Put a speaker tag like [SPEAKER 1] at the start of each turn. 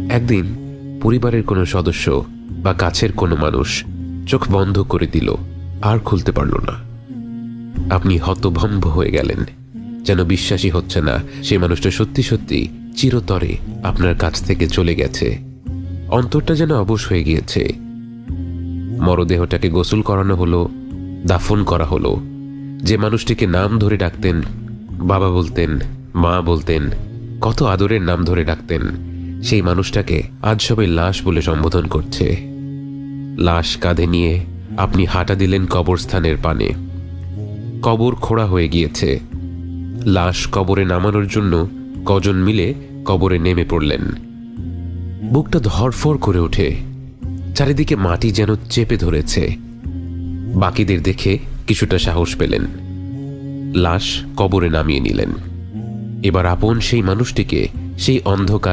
[SPEAKER 1] একদিন পরিবারের কোনো সদস্য বা কাছের কোনো মানুষ চোখ বন্ধ করে দিল, আর খুলতে পারল না। আপনি হতভম্ব হয়ে গেলেন, যেন বিশ্বাসই হচ্ছে না সে মানুষটা সত্যি সত্যি চিরতরে আপনার কাছ থেকে চলে গেছে। অন্তরটা যেন অবশ হয়ে গিয়েছে। মরদেহটাকে গোসল করানো হলো, দাফন করা হলো। যে মানুষটিকে নাম ধরে ডাকতেন, বাবা বলতেন, মা বলতেন, কত আদরের নাম ধরে ডাকতেন, সেই মানুষটাকে আজ সবাই লাশ বলে সম্বোধন করছে। লাশ কাঁধে নিয়ে আপনি হাঁটা দিলেন কবরস্থানের পানে। কবর খোঁড়া হয়ে গিয়েছে। লাশ কবরে নামানোর জন্য কজন মিলে কবরে নেমে পড়লেন। বুকটা ধরফর করে ওঠে, চারিদিকে মাটি যেন চেপে ধরেছে। বাকিদের দেখে কিছুটা সাহস পেলেন, লাশ কবরে নামিয়ে নিলেন। এবার আপন সেই মানুষটিকে সেই অন্ধকার